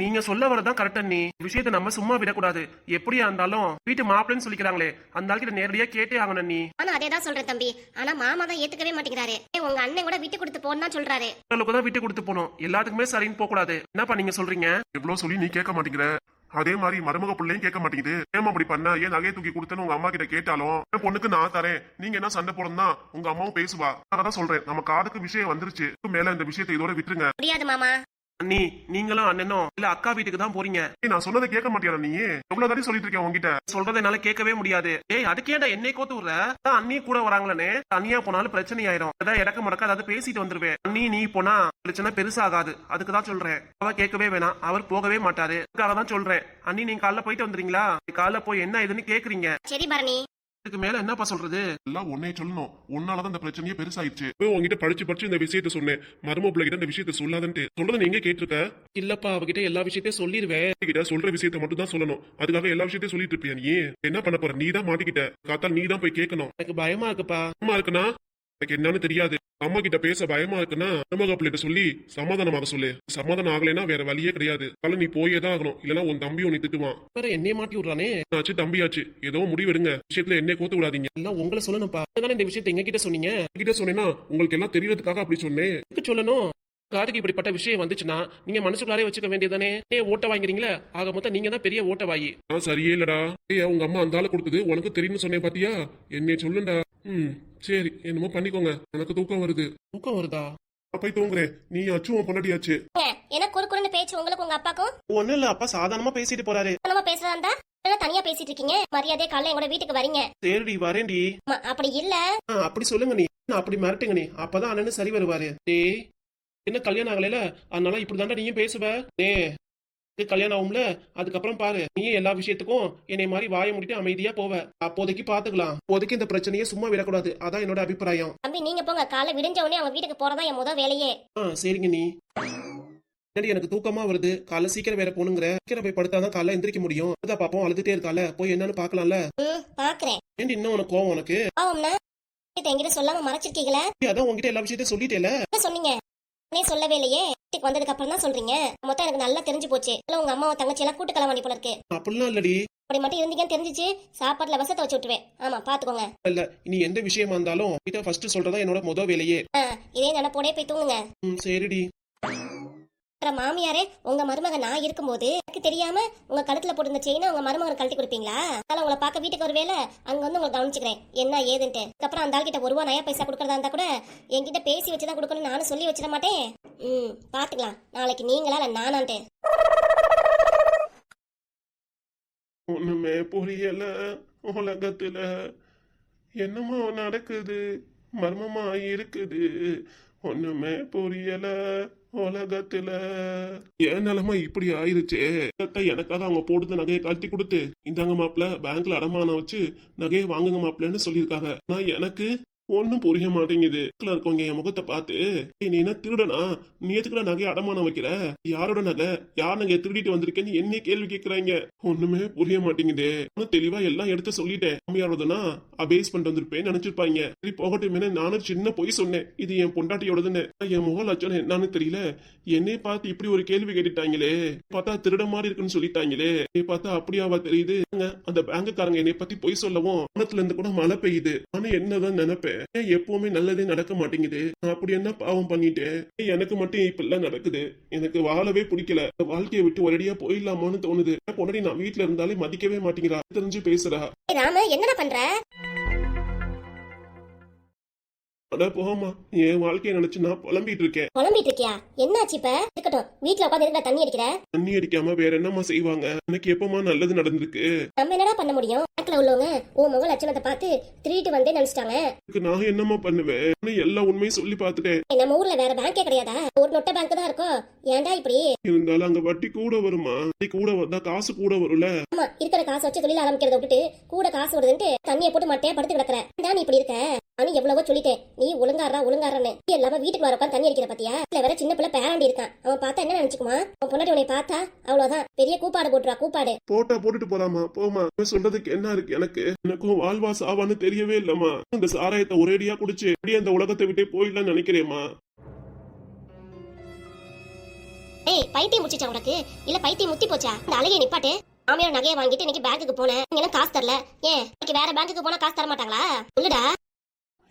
நீங்க சொல்ல வரதான் கரெக்டா. நீ விஷயத்த நம்ம சும்மா விடக்கூடாது. எப்படியா இருந்தாலும் வீட்டு மாப்பிள்ளைன்னு சொல்லிக்கிறாங்களே, அந்த ஆள்கிட்ட நேரடியா கேட்டே ஆகணும். நீ அதேதான் சொல்றேன் தம்பி. ஆனா மாமா தான் ஏத்துக்கவே மாட்டேங்கிறாரு. உங்க அண்ணன் கூட விட்டு கொடுத்து போன்னு தான் சொல்றாரு. உங்களுக்கு தான் விட்டு கொடுத்து போனோம், எல்லாத்துக்குமே சரின்னு போக கூடாது. என்னப்பா நீங்க சொல்றீங்க? எவ்வளவு சொல்லி நீ கேட்க மாட்டேங்கிற. அதே மாதிரி மருமக பிள்ளையும் கேட்க மாட்டேங்குது. ஏன் அப்படி பண்ண? ஏன் நகையை தூக்கி கொடுத்தேன்னு உங்க அம்மா கிட்ட கேட்டாலும் என் பொண்ணுக்கு நான் தரேன், நீங்க என்ன சண்டை போடணும்னா உங்க அம்மாவும் பேசுவா. அதான் சொல்றேன், நம்ம காதுக்கு விஷயம் வந்துருச்சு. மேல இந்த விஷயத்தை இதோட விட்டுருங்க. முடியாது மாமா. நீ நீங்களும் அண்ணனும் இல்ல அக்கா வீட்டுக்கு தான் போறீங்க. நான் சொன்னதை கேட்க மாட்டியா? நீ எவ்வளவு தாடி சொல்லிட்டு இருக்கேன் உங்ககிட்ட. சொல்றதை என்னால கேட்கவே முடியாது. ஏய் அதுக்கேடா என்னை கோத்து விடுற? அண்ணி கூட வராங்களே, தனியா போனாலும் பிரச்சனை ஆயிரும். அதான் இடக்க முடக்க அதாவது பேசிட்டு வந்துருவேன். அண்ணி நீ போனா பிரச்சனை பெருசாகாது, அதுக்குதான் சொல்றேன். அவ கேட்கவே வேணாம், அவர் போகவே மாட்டாரு. அதுக்காக தான் சொல்றேன். அண்ணி நீங்க காலைல போயிட்டு வந்துறீங்களா? காலைல போய் என்ன இதுன்னு கேக்குறீங்க. சரி பரணி, இதுக்கு மேல என்னப்பா சொல்றது? எல்லாம் உன்னே சொல்லணும். உன்னாலதான் இந்த பிரச்சனையே பெருசாயிடுச்சு. உங்ககிட்ட படிச்சு இந்த விஷயத்த சொன்னேன். மரும பிள்ளை கிட்ட இந்த விஷயத்த சொல்லாதன்ட்டு சொல்றத நீங்க கேட்டிருக்க. இல்லப்பா அவகிட்ட எல்லா விஷயத்தையும் சொல்லிடுவேன். கிட்ட சொல்ற விஷயத்த மட்டும் தான் சொல்லணும். அதுக்காக எல்லா விஷயத்தையும் சொல்லிட்டு இருப்பியா? நீ என்ன பண்ண போற? நீ தான் மாட்டிக்கிட்ட. காத்தால் நீ தான் போய் கேட்கணும். எனக்கு பயமா இருக்குப்பா. பயமா இருக்குன்னா எனக்கு என்னன்னு தெரியாது. அம்மா கிட்ட பேச பயமா இருக்குன்னா மருமக பிள்ளைகிட்ட சொல்லி சமாதானமாக சொல்லு. சமாதானம் ஆகலைன்னா வேற வழியே கிடையாது. அதனால நீ போயே தான் ஆகணும். இல்லன்னா உன் தம்பி உன்னை திட்டுவான். வேற என்னைய மாட்டி விடுறானே. ஆச்சு தம்பியாச்சு, ஏதோ முடிவெடுங்க. விஷயத்துல என்னை கோத்து விடாதீங்க. எல்லாம் உங்களை சொல்லணும்ப்பா. அதனால இந்த விஷயத்தை எங்க கிட்ட சொன்னீங்க. கிட்ட சொன்னேன்னா உங்களுக்கு எல்லாம் தெரியறதுக்காக அப்படி சொன்னேன். எதுக்கு சொல்லணும்? காதுக்கு இப்படிப்பட்ட விஷயம் வந்துச்சுன்னா நீங்க மனசுக்குள்ளாரே வச்சுக்க வேண்டியதானே. ஏன் ஓட்ட வாங்குறீங்களா? ஆக மொத்தம் நீங்க தான் பெரிய ஓட்ட வாங்கி. சரியே இல்லடா. ஏய் உங்க அம்மா அந்த ஆளு கொடுத்தது உனக்கு தெரியும்னு சொன்னேன் பாத்தியா? என்னைய சொல்லுண்டா. சரி என்னமோ பண்ணிக்கோங்க. எனக்கு தூக்கம் வருது. தூக்கம் வருதா? போய் தூங்குறேன். நீ அச்சுவன் பொண்டாட்டியாச்சு. எனக்கு ஒரு குறுன்னு பேச்சு உங்களுக்கு உங்க அப்பாக்கும்? ஒண்ணு இல்ல, அப்பா சாதாரணமா பேசிட்டு போறாரு. நம்ம பேசுறதா இருந்தா தனியா பேசிட்டு இருக்கீங்க. மரியாதை காலைல எங்களோட வீட்டுக்கு வரீங்க. சரிடி வரேன்டி. அப்படி இல்ல அப்படி சொல்லுங்க நீ. அப்படி மிரட்டுங்க நீ. அப்பதான் அண்ணனு சரி வருவாரு. டேய் என்ன கல்யாணம் ஆகல, அதனால இப்படிதாண்டா நீயும் பேசுவ. கல்யாணம் ஆகும்ல, அதுக்கப்புறம் பாரு நீ எல்லா விஷயத்துக்கும் என்னை மாதிரி வாய முடிட்டு அமைதியா போவ. அப்போதைக்கு பாத்துக்கலாம். அப்போதைக்கு இந்த பிரச்சனையை சும்மா விடக்கூடாது. அதான் என்னோட அபிப்பிராயம். தம்பி நீங்க போங்க. காலை விடிஞ்ச உடனே அவங்க வீட்டுக்கு போறதா என் முதல் வேலையே. சரிங்க நீ. எனக்கு தூக்கமா வருது. காலைல சீக்கிரம் வேற போனுங்கிற. சீக்கிரம் போய் படுத்தாதான் காலைல எந்திரிக்க முடியும். அதான் பாப்போம் அழுதுட்டே இருக்கால, போய் என்னன்னு பாக்கலாம்ல. பாக்குறேன். ஏன்டி இன்னும் உனக்கு கோவம்? உனக்கு என்கிட்ட சொல்லாம மறைச்சிருக்கீங்களா? அதான் உங்ககிட்ட எல்லா விஷயத்தையும் சொல்லிட்டேல. சொன்னீங்க சொல்லவே இல்லையே. வீட்டுக்கு வந்ததுக்கு அப்புறம் தான் சொல்றீங்க. மொத்தம் எனக்கு நல்லா தெரிஞ்சு போச்சு. உங்க அம்மாவை தங்கச்சி எல்லாம் கூட்டு கலவாணி போல இருக்கு. அப்படிலாம் இல்லடி. அப்படி மட்டும் இருந்தீங்கன்னு தெரிஞ்சிச்சு சாப்பாட்டுல விஷத்தை வச்சு விட்டுருவேன். ஆமா பாத்துக்கோங்க. இல்ல இனி எந்த விஷயமா இருந்தாலும் கிட்ட ஃபர்ஸ்ட் சொல்றதா என்னோட முதல் வேலையே. இதே நினைப்போடே போய் தூங்குங்க. சரிடி. மாமியாரே உங்க மருமக நான் இருக்கும்போது எனக்கு தெரியாம உங்க கழுத்துல போட்டு செயினை உங்க மருமகன் கழட்டி கொடுப்பீங்களா? அதனால உங்களை பார்க்க வீட்டுக்கு ஒரு வேலை அங்க வந்து உங்களை கவனிச்சுக்கிறேன் என்ன ஏதுன்ட்டு. அதுக்கப்புறம் அந்த ஆள்கிட்ட ஒரு ரூபா நயா பைசா கொடுக்கறதா இருந்தா கூட என்கிட்ட பேசி வச்சுதான் கொடுக்கணும். நானும் சொல்லி வச்சிட மாட்டேன். பாத்துக்கலாம் நாளைக்கு நீங்களா இல்ல நானான்ட்டு. ஒண்ணுமே புரியல உலகத்துல, என்னமோ நடக்குது, மர்மமா இருக்குது. ஒண்ணுமே புரியல உலகத்துல. என் நிலைமை இப்படி ஆயிருச்சே. எனக்காக அவங்க போடுத்த நகையை கழட்டி கொடுத்து இந்தாங்க மாப்பிள்ள பேங்க்ல அடமானம் வச்சு நகையை வாங்குங்க மாப்பிள்ளன்னு சொல்லியிருக்காங்க. நான் எனக்கு ஒன்னும் புரிய மாட்டேங்குது. இருக்கவங்க என் முகத்தை பார்த்து நீ என்ன திருடனா, நீ எதுக்குற நகையை அடமானம் வைக்கிற, யாரோட நகை, யார் நகையை திருடிட்டு வந்திருக்கேன்னு என்ன கேள்வி கேட்கறாங்க. ஒண்ணுமே புரிய மாட்டேங்குது. தெளிவா எல்லாம் எடுத்து சொல்லிட்டேன். அம்மையாரோடனா அபேஸ் பண்ணிட்டு வந்திருப்பேன்னு நினைச்சிருப்பாங்க. சரி போகட்டும், நானும் சின்ன பொய் சொன்னேன் இது என் பொண்டாட்டியோடதுன்னு. என் முக லட்சணம் என்னன்னு தெரியல. என்னை பார்த்து இப்படி ஒரு கேள்வி கேட்டுட்டாங்களே. பார்த்தா திருட மாதிரி இருக்குன்னு சொல்லிட்டாங்களே. பார்த்தா அப்படியாவா தெரியுது. அந்த பேங்குக்காரங்க என்னை பத்தி பொய் சொல்லவும் மனத்துல இருந்து கூட மழை பெய்யுது. ஆனா என்னதான் நினைப்பேன், எப்பவுமே நல்லதே நடக்க மாட்டேங்குது. நான் அப்படி என்ன பாவம் பண்ணிட்டேன்? எனக்கு மட்டும் இப்ப எல்லாம் நடக்குது. எனக்கு வாழவே பிடிக்கல. வாழ்க்கையை விட்டு ஒரேடியா போயிடலாமான்னு தோணுது. பொண்ணடி நான் வீட்டுல இருந்தாலே மதிக்கவே மாட்டேங்கிறா. தெரிஞ்சு பேசுறா. ராம என்னடா பண்ற? அட போமா, என் வாழ்க்கையை நினைச்சு நான் புலம்பிட்டு இருக்கேன். புலம்பிட்டு இருக்கியா? என்னாச்சு இப்ப? இருக்கட்டும், வீட்டுல உட்காந்து இருக்க தண்ணி அடிக்கிற. தண்ணி அடிக்காம வேற என்னமா செய்வாங்க? எனக்கு எப்பமா நல்லது நடந்திருக்கு? நம்ம என்னடா பண்ண முடியும்? பேங்க்ல உள்ளவங்க உன் முக லட்சணத்தை பார்த்து திருட்டு வந்தே நினைச்சிட்டாங்க. நான் என்னமா பண்ணுவேன்? எல்லா உண்மையும் சொல்லி பாத்துட்டேன். நம்ம ஊர்ல வேற பேங்கே கிடையாதா? ஒரு நொட்டை பேங்க் தான் இருக்கும். ஏன்டா இப்படி? இருந்தாலும் அங்க வட்டி கூட வருமா? கூட வந்தா காசு கூட வரும்ல. ஆமா, இருக்கிற காசு வச்சு தொழில் ஆரம்பிக்கிறத விட்டுட்டு கூட காசு வருதுன்ட்டு தண்ணியை போட்டு மட்டையா படுத்து கிடக்குற. நீ இப்படி இருக்க. நானும் எவ்வளவோ சொல்லிட்டேன், நீ ஒழுங்காடுன்னு. நீ எல்லாம வீட்டுக்கு வர உட்காந்து தண்ணி அடிக்கிற பாத்தியா? இல்ல வேற சின்ன பிள்ளை பேராண்டி இருக்கான். அவன் பார்த்தா என்ன நினைச்சுக்குமா? அவன் பொண்ணாட்டி உன்னை பார்த்தா அவ்வளவுதான் பெரிய கூப்பாடு போட்டுருவா. கூப்பாடு போட்டா போட்டுட்டு போலாமா? போமா, சொல்றதுக்கு என்ன இருக்கு? எனக்கும் வாழ்வா சாவான்னு தெரியவே இல்லம்மா. இந்த சாராயத்தை ஒரேடியா குடிச்சு அந்த உலகத்தை விட்டே போயிடலாம் நினைக்கிறேம்மா. ஏய் பைத்தியம் முடிச்சிச்சா உனக்கு இல்ல பைத்தியம் முத்தி போச்சா? இந்த அழகிய நிப்பாட்டு. மாமியார் நகையை வாங்கிட்டு இன்னைக்கு பேங்க்குக்கு போனேன், நீங்க எல்லாம் காசு தரல. ஏன் இன்னைக்கு வேற பேங்க்குக்கு போனா காசு தர மாட்டாங்களா? சொல்லுடா.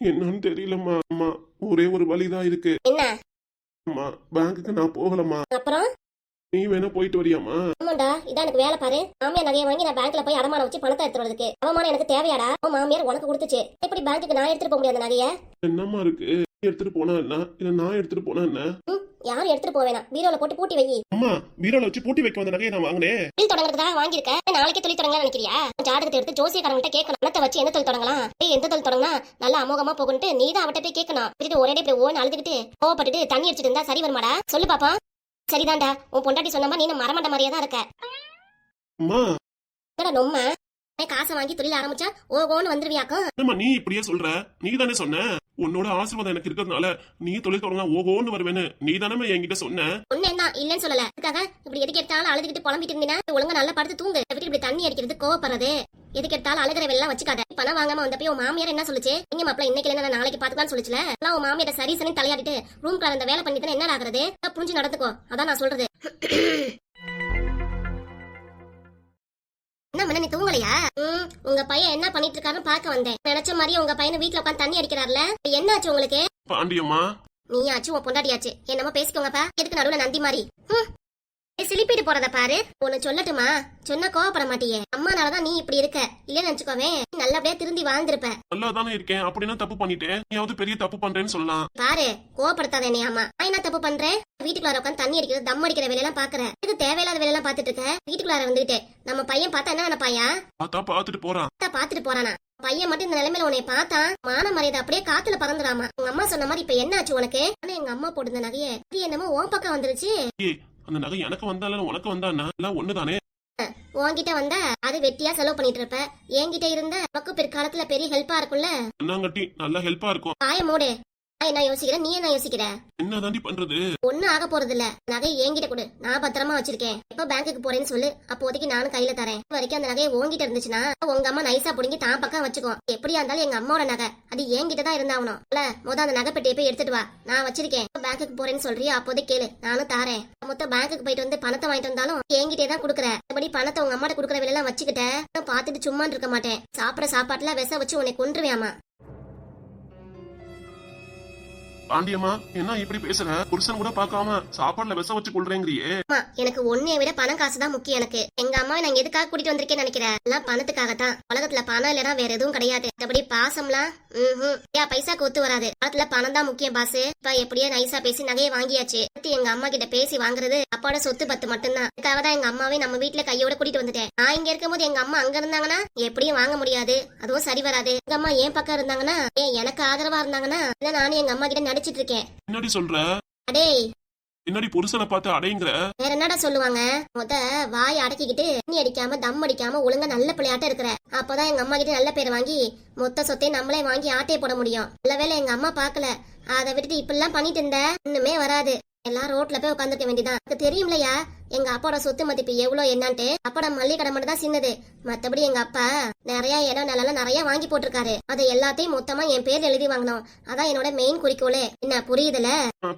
என்னன்னு தெரியலம்மா. அம்மா, ஒரே ஒரு வழிதான் இருக்கு. என்ன? அம்மா, பேங்க்குக்கு நான் போகலம்மா. அப்புறம்? நீ வேணா போயிட்டு வரியாமா? ஆமாண்டா, இதான் எனக்கு வேலை பாரு. மாமியார் நகையை வாங்கி நான் பேங்க்ல போய் அடமானம் வச்சு பணத்தை எடுத்து வரதுக்கு அவமானம் எனக்கு தேவையாடா? மாமியார் உனக்கு கொடுத்துச்சு, எப்படி பேங்க்குக்கு நான் எடுத்துட்டு போக முடியாது நகைய? என்னம்மா இருக்கு? நீ எடுத்துட்டு போனா என்ன, இல்ல நான் எடுத்துட்டு போனா என்ன? யாரும் எடுத்துட்டு போவேனா, பீரோல போட்டு பூட்டி வை. அம்மா, பீரோல வச்சு பூட்டி வைக்க வந்த நகையை நான் வாங்கினேன். தொழில் தொடங்குறதுக்காக வாங்கியிருக்க, நாளைக்கே தொழில் தொடங்கலாம் நினைக்கிறியா? ஜாதகத்தை எடுத்து ஜோசியக்காரங்கிட்ட கேட்கணும், பணத்தை வச்சு எந்த தொழில் தொடங்கலாம், எந்த தொழில் தொடங்கினா நல்லா அமோகமா போகுன்ட்டு நீ தான் அவட்ட போய் கேட்கணும். திருட்டு ஒரே இப்படி ஓன்னு அழுதுகிட்டு கோவப்பட்டுட்டு தண்ணி அடிச்சிட்டு இருந்தா சரி வருமாடா? சொல்லு பாப்பா. சரிதான்டா, உன் பொண்டாட்டி சொன்ன மாதிரி நீ மரமண்ட மாதிரியே தான் இருக்க. அம்மா, நொம்ம காசை வாங்கி தொழில் ஆரம்பிச்சா ஓகோன்னு வந்துருவியாக்கும். என்னம்மா நீ இப்படியே சொல்ற? நீ தானே சொன்ன உன்னோட ஆசீர்வாதம் எனக்கு இருக்கிறதுனால நீ தொழில் தொடங்கலாம் ஓகோன்னு வருவேன்னு. நீ தானே என்கிட்ட சொன்ன. ஒன்னேன்னா இல்லன்னு சொல்லல. அதுக்காக இப்படி எதுக்கு எடுத்தாலும் அழுதுகிட்டு புலம்பிட்டு இருந்தீங்கன்னா ஒழுங்கா நல்லா படுத்து தூங்கு. வீட்டுக்கு இப்படி தண்ணி அடிக்கிறது, கோவப்படுறது, எதுக்கு எடுத்தாலும் அழுகிற வெள்ளம் வச்சுக்காத. பணம் வாங்காம வந்தப்ப உன் மாமியார் என்ன சொல்லுச்சு? நீங்க மாப்பிள்ள இன்னைக்கு இல்லைன்னா நாளைக்கு பாத்துக்கலாம்னு சொல்லுச்சுல. எல்லாம் உன் மாமியார சரி சரி தலையாடிட்டு ரூம்குள்ள அந்த வேலை பண்ணிட்டு என்ன ஆகுறது? புரிஞ்சு நடந்துக்கோ, அதான் நான் சொல்றது. என்ன பண்ண, நீ தூங்கலையா? உங்க பையன் என்ன பண்ணிட்டு இருக்காருன்னு பாக்க வந்தேன். நினைச்ச மாதிரியே உங்க பையனை வீட்டுல உட்காந்து தண்ணி அடிக்கிறாருல, என்ன ஆச்சு உங்களுக்கு? பாண்டியம்மா, நீ ஆச்சு உன் பொண்டாட்டியாச்சு, என்னமோ பேசிக்கோங்கப்பா. எதுக்கு நடுவுல நந்தி மாதிரி சிலிப்பிட்டு போறத பாரு. ஒன்னு சொல்லட்டுமா? சொன்னா கோவப்பட மாட்டியே. அம்மானாலதான் நீ இப்படி இருக்க, இல்லன்னு நினைச்சுக்கோவே நல்லபடியா திருந்தி வாழ்ந்திருப்ப. நல்லா தானே இருக்கேன், அப்படின்னா தப்பு பண்ணிட்டேன். நீயாவது பெரிய தப்பு பண்றேன்னு சொல்லலாம். பாரு, கோவப்படுத்தாத என்னைய. அம்மா, நான் என்ன தப்பு பண்றேன்? வீட்டுக்குள்ளார உட்காந்து தண்ணி அடிக்கிறது, தம் அடிக்கிற வேலையெல்லாம் பாக்குற. இது தேவையில்லாத வேலையெல்லாம் பாத்துட்டு இருக்க. வீட்டுக்குள்ளார வந்துட்டு நம்ம பையன் பார்த்தா என்ன நினைப்பாயா? பாத்துட்டு போறான். பாத்துட்டு போறானா? பையன் மட்டும் இந்த நிலைமையில உன்னை பார்த்தா மான மரியாதை அப்படியே காத்துல பறந்துடாமா. உங்க அம்மா சொன்ன மாதிரி இப்ப என்ன ஆச்சு உனக்கு? ஆனா எங்க அம்மா போட்டு நகைய இது என்னமோ உன் பக்கம் வந்துருச்சு. அந்த நகை எனக்கு வந்தாலும் உனக்கு வந்தானா எல்லாம் ஒண்ணுதானே. உன்கிட்ட வந்தா அது வெட்டியா செலவு பண்ணிட்டு இருப்ப. என்கிட்ட இருந்த உனக்கு பிற்காலத்துல பெரிய ஹெல்ப்பா இருக்கும்ல. என்னங்கட்டி நல்ல ஹெல்ப்பா இருக்கும். ஆய மூடு. என்ன யோசிக்கிற, நீ என்ன யோசிக்கிற? என்ன தாண்டி பண்றது? ஒன்னும் ஆக போறது இல்ல. நகை என்கிட்ட கொடு, நான் பத்திரமா வச்சிருக்கேன். எப்ப பேங்க்குக்கு போறேன்னு சொல்லு, அப்போதைக்கு நானும் கையில தரேன். வரைக்கும் அந்த நகையை உன்கிட்ட இருந்துச்சுன்னா உங்க அம்மா நைசா புடிங்கி தான் பக்கம் வச்சுக்கோ. எப்படியா இருந்தாலும் எங்க அம்மாவோட நகை அது என்கிட்ட தான் இருந்தாகணும். இல்ல அந்த நகை பெட்டியை போய் எடுத்துட்டு வா, நான் வச்சிருக்கேன். பேங்க்குக்கு போறேன்னு சொல்றியா, அப்போதைக்கு கேளு, நானும் தாரேன். மொத்த பேங்க்குக்கு போயிட்டு வந்து பணத்தை வாங்கிட்டு வந்தாலும் என்கிட்டே தான் குடுக்குற. மற்றபடி பணத்தை உங்க அம்மாட்ட குடுக்குற வேலை எல்லாம் வச்சுக்கிட்ட பாத்துட்டு சும்மா இருக்க மாட்டேன். சாப்பிட சாப்பாட்டுல விஷ வச்சு உன்னை கொன்றுவியாமா. பாண்டியம்மா, என்ன இப்படி பேசுற? புருஷன் கூட பாக்காம சாப்பாடுல விஷம் வச்சு கொள்றேங்கிறியே. எனக்கு ஒன்னே விட பணம் காசு தான் முக்கியம். எனக்கு எங்க அம்மாவை நான் எதுக்காக கூட்டிட்டு வந்திருக்கேன்னு நினைக்கிறேன்? எல்லாம் பணத்துக்காகத்தான். உலகத்துல பணம் இல்லனா வேற எதுவும் கிடையாது. மற்றபடி பாசம்லாம் பைசாக்கு ஒத்து வராது. காலத்துல பணம் தான் முக்கியம் பாசு. இப்ப எப்படியோ நைசா பேசி நகையை வாங்கியாச்சு. எங்க அம்மா கிட்ட பேசி வாங்குறது அப்பாவோட சொத்து பத்து மட்டும்தான். அதுக்காக தான் எங்க அம்மாவே நம்ம வீட்டுல கையோட கூட்டிட்டு வந்துட்டேன். நான் இங்க இருக்கும் போது எங்க அம்மா அங்க இருந்தாங்கன்னா எப்படியும் வாங்க முடியாது, அதுவும் சரி வராது. எங்க அம்மா என் பக்கம் இருந்தாங்கன்னா, எனக்கு ஆதரவா இருந்தாங்கன்னா நானும் எங்க அம்மா கிட்ட நடிச்சிட்டு இருக்கேன். என்னடி சொல்ற? அடேய், என்னடி புருஷனை பார்த்து அடைங்கிற? வேற என்னடா சொல்லுவாங்க? வாய் அடக்கிக்கிட்டு தண்ணி அடிக்காம தம் அடிக்காம ஒழுங்கா நல்ல பிள்ளையாட்ட இருக்கிற. அப்பதான் எங்க அம்மா கிட்ட நல்ல பேர் வாங்கி மொத்த சொத்தையும் நம்மளே வாங்கி ஆட்டையை போட முடியும். நல்ல வேலை எங்க அம்மா பாக்கல. அதை விட்டுட்டு இப்ப எல்லாம் பண்ணிட்டு இருந்த இன்னுமே வராது. எல்லாம் ரோட்ல போய் உட்காந்துருக்க வேண்டியதான். எனக்கு தெரியும்லையா எங்க அப்பாவோட சொத்து மதிப்பு எவ்வளவு என்னன்ட்டு. அப்போட மல்லிகை கடை மட்டும் தான் சின்னது. மத்தபடி எங்க அப்பா நிறைய இடம் நிலம் நிறைய வாங்கி போட்டிருக்காரு. அது எல்லாத்தையும் மொத்தமா என் பேர் எழுதி வாங்கணும். அதான் என்னோட மெயின் குறிக்கோளே. என்ன புரியுதுல?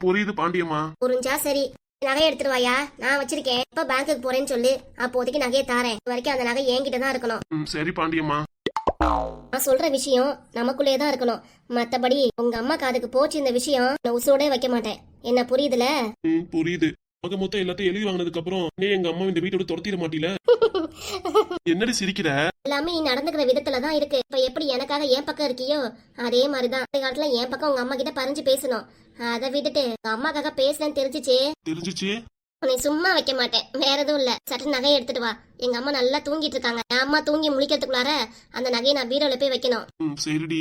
புரியுது பாண்டியம்மா. புரிஞ்சா சரி. நகையை எடுத்துட்டு வாயா, நான் வச்சிருக்கேன். இப்ப பேங்க்குக்கு போறேன்னு சொல்லு, அப்போதைக்கு நகையை தாரேன். வரைக்கும் அந்த நகை என்கிட்ட தான் இருக்கணும். சரி பாண்டியம்மா. நான் சொல்ற விஷயம் நமக்குள்ளே தான் இருக்கணும். மத்தபடி உங்க அம்மா காதுக்கு போச்சு இந்த விஷயம், நான் உசுரோட வைக்க மாட்டேன். என்ன புரியுதுல? புரியுது. மொத்தம் எல்லாத்தையும் எழுதி வாங்கினதுக்கு அப்புறம் நீ எங்க அம்மா இந்த வீட்டோட துரத்திட மாட்டீல? என்னடி சிரிக்கிற? எல்லாமே நீ நடந்துக்கிற விதத்துலதான் இருக்கு. இப்ப எப்படி எனக்காக என் பக்கம் இருக்கியோ அதே மாதிரிதான் இந்த காலத்துல என் பக்கம் உங்க அம்மா கிட்ட பறிஞ்சு பேசணும். அதை விட்டுட்டு உங்க அம்மாக்காக பேசுறேன்னு தெரிஞ்சிச்சு உன்னை சும்மா வைக்க மாட்டேன். வேற எதுவும் இல்ல, சற்று நகையை எடுத்துட்டு வா. எங்க அம்மா நல்லா தூங்கிட்டு இருக்காங்க. என் அம்மா தூங்கி முழிக்கிறதுக்குள்ளார அந்த நகையை நான் பீரோல போய் வைக்கணும். சரிடி.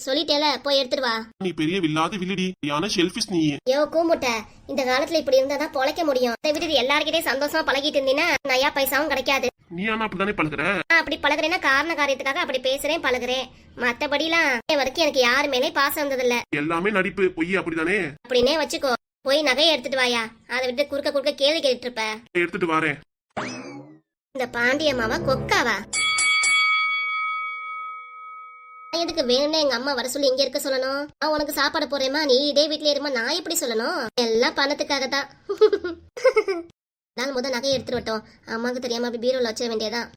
சொல்லிட்டேல, போய் எடுத்துட்டு வா. நீ பெரிய வில்லாத வில்லடி, யான ஷெல்ஃபிஷ் நீ. யோ கூமுட்ட, இந்த காலத்துல இப்படி இருந்தாதான் பொழைக்க முடியும். அதை விட்டுட்டு எல்லார்கிட்டயும் சந்தோஷமா பழகிட்டு இருந்தீங்கன்னா நயா பைசாவும் கிடைக்காது. நீ ஆனா அப்படித்தானே பழகுற? அப்படி பழகுறேன்னா காரண காரியத்துக்காக அப்படி பேசுறேன் பழகுறேன். மத்தபடிலாம் வரைக்கும் எனக்கு யாரு மேலே பாசம் வந்ததில்ல. எல்லாமே நடிப்பு, பொய். அப்படிதானே? அப்படின்னே வச்சுக்கோ. போய் நகையை எடுத்துட்டு வாயா. அதை விட்டு குறுக்க கேள்வி கேட்டு இருப்ப. எடுத்துட்டு வரேன். இந்த பாண்டியம்மாவா கொக்காவா? எதுக்கு வேணும்னே எங்க அம்மா வர சொல்லி இங்க இருக்க சொல்லணும்? நான் உனக்கு சாப்பாடு போறேமா, நீ இதே வீட்ல இருமா, நான் எப்படி சொல்லணும்? எல்லாம் பணத்துக்காக தான். நான் முதல் நகையை எடுத்துட்டு வட்டோம், அம்மாவுக்கு தெரியாம அப்படி பீரோல வச்சிட வேண்டியதான்.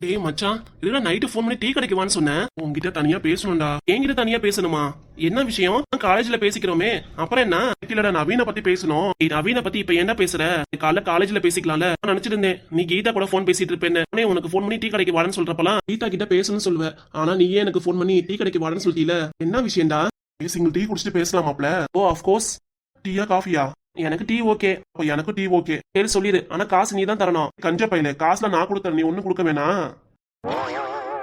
டேய் மச்சான், இதுல நைட்டு ஃபோன் பண்ணி டீ கடைக்கு வான்னு சொன்னேன். உன்கிட்ட தனியா பேசணும்டா. என்கிட்ட தனியா பேசணுமா? என்ன விஷயம்? காலேஜ்ல பேசிக்கிறோமே, அப்புறம் என்ன? இல்லடா, நவீன பத்தி பேசணும். நவீன பத்தி இப்ப என்ன பேசுற? காலைல காலேஜ்ல பேசிக்கலாம்ல. நான் நினைச்சிட்டு இருந்தேன் நீ கீதா கூட ஃபோன் பேசிட்டு இருப்பேன்னு. உனக்கு ஃபோன் பண்ணி டீ கடைக்கு வான்னு சொல்றப்பலாம் கீதா கிட்ட பேசணும்னு சொல்லுவேன். ஆனா நீயே எனக்கு ஃபோன் பண்ணி டீ கடைக்கு வான்னு சொல்லிட்டீல, என்ன விஷயம்டா? சிங்கிள் டீ குடிச்சிட்டு பேசலாமாப்ல? ஓ ஆஃப்கோர்ஸ். டீயா காஃபியா? எனக்கு டீ ஓகே. அப்ப எனக்கும் டீ ஓகே. சரி சொல்லிடு, ஆனா காசு நீ தான் தரணும். கஞ்ச பையில காசுல நான் கொடுத்தேன், நீ ஒண்ணும் கொடுக்க வேணாம்.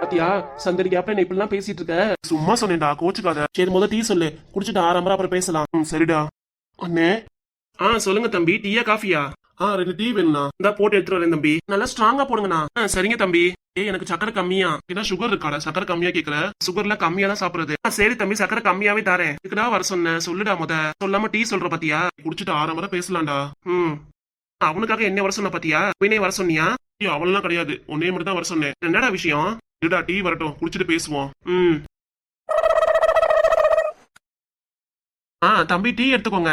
பாத்தியா, சந்தடி கேப்ல நீ இப்படிலாம் பேசிட்டு இருக்க. சும்மா சொன்னேன்டா, கோச்சுக்காத. சரி முதல் டீ சொல்லு, குடிச்சிட்டு ஆரம்பரம் அப்புறம் பேசலாம். சரிடா. அண்ணே. சொல்லுங்க தம்பி, டீயா காஃபியா? 2 டீ வேணும்ண்ணா. இந்த போட்டு எடுத்துட்டு வரேன் தம்பி. நல்லா ஸ்ட்ராங்கா போடுங்கண்ணா. சரிங்க தம்பி. எனக்கு சக்கரை கம்மியா. ஏன்னா சுகர் இருக்காடா, சக்கரை கம்மியா கேக்குற? சுகர்ல கம்மியா தான் சாப்பிடுறது. சரி தம்பி, சக்கரை கம்மியாவே தரேன். இதுக்குடா வர சொன்னேன், சொல்லுடா முத. சொல்லாம டீ சொல்ற பாத்தியா? குடிச்சிட்டு ஆரம்பரம் பேசலாம்டா. அவனுக்காக என்ன வர சொன்ன பாத்தியா? வீணே வர சொன்னியா? அவளெல்லாம் கிடையாது, உன்னே மட்டும் தான் வர சொன்னேன். என்னடா விஷயம்? இருடா, டீ வரட்டும், குடிச்சிட்டு பேசுவோம். தம்பி டீ எடுத்துக்கோங்க.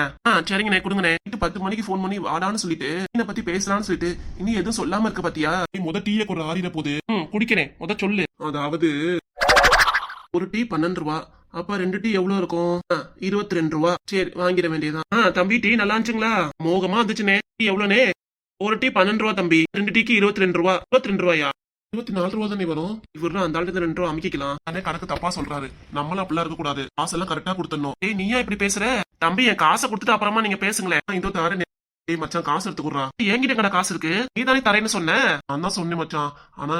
சரிங்கண்ணே, கொடுங்கண்ணே. 10 மணிக்கு ஃபோன் பண்ணி வாடான்னு சொல்லிட்டு என்ன பத்தி பேசலாம்னு சொல்லிட்டு இனி எதுவும் சொல்லாம இருக்க பாத்தியா? நீ முத டீயை ஒரு ஆறிட போகுது. குடிக்கிறேன், முத சொல்லு. அதாவது ஒரு டீ 12 ரூபா. அப்ப 2 டீ எவ்வளவு இருக்கும்? 22 ரூபா. சரி, வாங்கிட வேண்டியதான். தம்பி டீ நல்லா இருந்துச்சுங்களா? மோகமா இருந்துச்சுனே. டீ எவ்வளவுனே? ஒரு டீ 12 ரூபா தம்பி. 2 டீக்கு 22 ரூபா. 22 ரூபாயா? 24 ரூபா தானே வரும். இவரு அந்த ஆளுக்கு 2 ரூபா அமைக்கலாம். அண்ணே கணக்கு தப்பா சொல்றாரு. நம்மளும் அப்படிலாம் இருக்க கூடாது, காசெல்லாம் கரெக்டா கொடுத்துடணும். ஏய், நீயா இப்படி பேசுற? தம்பி என் காசை கொடுத்துட்டு அப்புறமா நீங்க பேசுங்களேன். இதோ தரேன். ஏய் மச்சான், காசு எடுத்துக்குறா. என்கிட்ட கடை காசு இருக்கு, நீ தானே தரேன்னு சொன்ன. நான் தான் சொன்னேன் மச்சான், ஆனா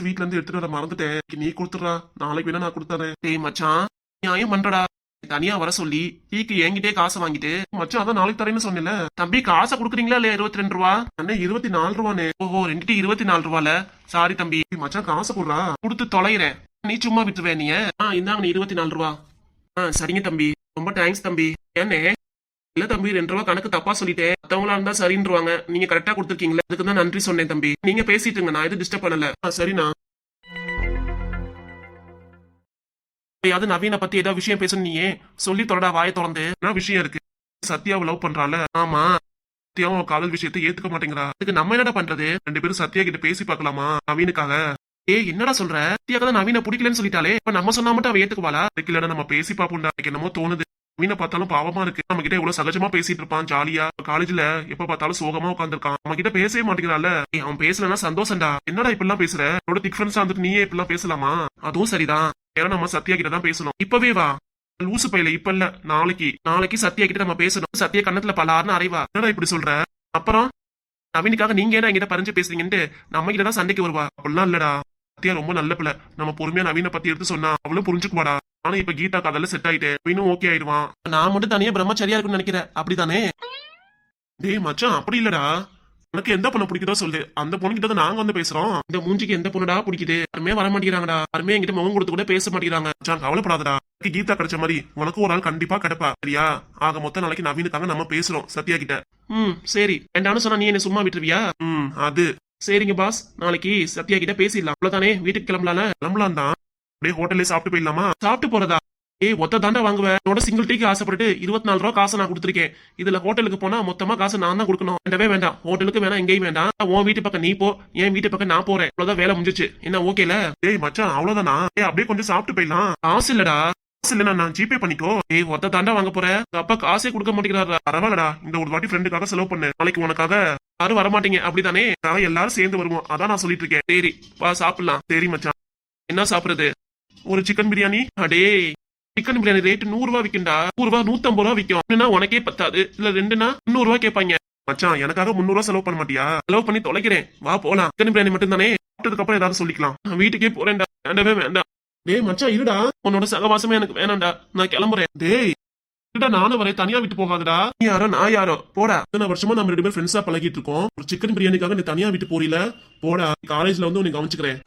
வீட்ல இருந்து எடுத்துட்டு வர மறந்துட்டேன். நீ கொடுத்துடுறா, நாளைக்கு வேணா நான் கொடுத்துறேன். டேய் மச்சான், நியாயம் பண்றடா. தனியா வர சொல்லி டீக்கு என்கிட்டே காசை வாங்கிட்டு. மச்சான் அதான் நாளைக்கு தரேன்னு சொன்னேன்ல. தம்பி காசை குடுக்குறீங்களா இல்லையா? 22 ரூபா. அண்ணே 24 ரூபானே. ஓஹோ, 2 டீ 24 ரூபால. சாரி தம்பி. மச்சான் காசை கொடுறா. கொடுத்து தொலைகிறேன். நீ சும்மா விட்டுருவேன் நீ. இந்தாங்க 24 ரூபா. சரிங்க தம்பி, ரொம்ப தேங்க்ஸ் தம்பி. ஏன்னே? இல்ல தம்பி, 2 ரூபா கணக்கு தப்பா சொல்லிட்டேன். மத்தவங்களா இருந்தா சரின்றுவாங்க, நீங்க கரெக்டா கொடுத்துருக்கீங்களா, அதுக்கு தான் நன்றி சொன்னேன் தம்பி. நீங்க பேசிட்டுங்க, நான் எதுவும் டிஸ்டர்ப் பண்ணல. சரிண்ணா. அது நவீன பத்தி ஏதாவது விஷயம் பேசணும், நீயே சொல்லி தொடடா, வாயை தொடர்ந்து. என்ன விஷயம் இருக்கு? சத்யாவை லவ் பண்றால. ஆமா. சத்யாவும் காதல் விஷயத்தை ஏத்துக்க மாட்டேங்கிறா. அதுக்கு நம்ம என்னடா பண்றது? 2 பேரும் சத்யா கிட்ட பேசி பார்க்கலாமா நவீனுக்காக? ஏய், என்னடா சொல்ற? சத்யாக்கு தான் நவீன பிடிக்கலன்னு சொல்லிட்டாலே, இப்ப நம்ம சொன்னா மட்டும் அவ ஏத்துக்குவாளா? இல்லடா, நம்ம பேசி பாப்போம்டா. எனக்கு என்னமோ தோணுது. நவீன பார்த்தாலும் பாவமா இருக்கு. நம்ம கிட்ட எவ்வளவு சகஜமா பேசிட்டு இருப்பான், ஜாலியா. காலேஜ்ல எப்ப பார்த்தாலும் சோகமா உட்காந்துருக்கான். நம்ம கிட்ட பேசவே மாட்டேங்கிறான்ல. அவன் பேசலன்னா சந்தோஷம்டா. என்னடா இப்படிலாம் பேசுற? என்னோட திக் ஃப்ரெண்ட்ஸா வந்துட்டு நீயே இப்படிலாம் பேசலாமா? அதுவும் சரிதான். ஏன்னா நம்ம சத்யா கிட்ட தான் பேசணும். இப்பவே வா. லூசு பையில இப்ப இல்ல, நாளைக்கு சத்யா கிட்ட நம்ம பேசணும். சத்யா கண்ணத்துல பலாருன்னு அறைவா. என்னடா இப்படி சொல்ற? அப்புறம் நவீனுக்காக நீங்க என்ன என்கிட்ட பறிஞ்சு பேசுறீங்கன்ட்டு நம்ம கிட்ட தான் சண்டைக்கு வருவா. அப்படிலாம் இல்லடா. சத்யா ரொம்ப நல்ல பிள்ளை. நம்ம பொறுமையா நவீன பத்தி எடுத்து சொன்னா அவளும் புரிஞ்சுக்குவாடா. ஆனா இப்ப கீதா கதல செட் ஆயிட்டேன், நவீனும் ஓகே ஆயிடுவான். நான் மட்டும் தனியா பிரம்மச்சரியா இருக்குன்னு நினைக்கிறேன், அப்படித்தானே? டேய் மச்சான், அப்படி இல்லடா. உனக்கு எந்த பொண்ணு பிடிக்குதோ சொல்லு, அந்த பொண்ணு கிட்ட தான் நாங்க வந்து பேசுறோம். இந்த மூஞ்சிக்கு எந்த பொண்ணுடா பிடிக்குது? யாருமே வர மாட்டேங்கிறாங்கடா. யாருமே என்கிட்ட முகம் கொடுத்து கூட பேச மாட்டேங்கிறாங்க. மச்சான் கவலைப்படாதடா. எனக்கு கீதா கிடைச்ச மாதிரி உனக்கு ஒரு ஆள் கண்டிப்பா கிடைப்பா, சரியா? ஆக மொத்தம் நாளைக்கு நவீனுக்காக நம்ம பேசுறோம் சத்யா கிட்ட. சரி. வேண்டாம்னு சொன்னா நீ என்ன சும்மா விட்டுருவியா? அது சரிங்க பாஸ், நாளைக்கு சத்யா கிட்ட பேசிடலாம். அவ்வளவுதானே? வீட்டுக்கு கிளம்பலாம் தான். அப்படியே ஹோட்டல்லே சாப்பிட்டு போயிடலாமா? சாப்பிட்டு போறதா? ஏய், ஒத்த தாண்டா வாங்குவேன். என்னோட சிங்கிள் டீக்கு ஆசைப்பட்டு 24 ரூபா காசை நான் கொடுத்துருக்கேன். இதுல ஹோட்டலுக்கு போனா மொத்தமா காசு நான் தான் கொடுக்கணும். வேண்டவே வேண்டாம், ஹோட்டலுக்கு வேணாம், எங்கேயும் வேண்டாம். உன் வீட்டு பக்கம் நீ போ, என் வீட்டு பக்கம் நான் போறேன். அவ்வளவுதான், வேலை முடிஞ்சிச்சு. என்ன ஓகேல? ஏய் மச்சான், அவ்வளவுதானா? அப்படியே கொஞ்சம் சாப்பிட்டு போயிடலாம். காசு இல்லடா. காசு இல்ல, நான் ஜிபே பண்ணிக்கோ. ஏய், ஒத்த தாண்டா வாங்க போற. அப்பா காசே கொடுக்க மாட்டேங்கிறாரா? பரவாயில்லடா, இந்த ஒரு வாட்டி ஃப்ரெண்டுக்காக செலவு பண்ணு. நாளைக்கு உனக்காக யாரும் வரமாட்டீங்க, அப்படித்தானே? எல்லாரும் சேர்ந்து வருவோம், அதான் நான் சொல்லிட்டு இருக்கேன். சரி வா, சாப்பிடலாம். சரி மச்சான். என்ன சாப்பிடுறது? ஒரு சிக்கன் பிரியாணி. அடே, சிக்கன் பிரியாணி ரேட் 100 ரூபா விற்கும்டா. 100 ரூபா 150 ரூபா விற்கும். என்னன்னா உனக்கே பத்தாது, இல்ல 2னா 300 ரூபா கேட்பாங்க. மச்சான் எனக்காக 300 ரூபா செலவு பண்ண மாட்டியா? செலவு பண்ணி தொலைக்கிறேன், வா போலாம். சிக்கன் பிரியாணி மட்டும் தானே? சாப்பிட்டதுக்கு அப்புறம் ஏதாவது சொல்லிக்கலாம். நான் வீட்டுக்கே போறேன்டா. வேண்டவே வேண்டாம். டேய் மச்சான் இருடா, உன்னோட சகவாசமே எனக்கு வேணாம்டா. நான் கிளம்புறேன். டேய் இருடா, நானும் வரேன், தனியா விட்டு போகாதடா. நீ யாரோ நான் யாரோ, போடா. இத்தனை வருஷமா நம்ம 2 பேரும் ஃப்ரெண்ட்ஸா பழகிட்டு இருக்கோம். ஒரு சிக்கன் பிரியாணிக்காக நீ தனியா விட்டு போறீல, போடா. காலேஜ்ல வந்து உன்னை கவனிச்சுக்கிறேன்.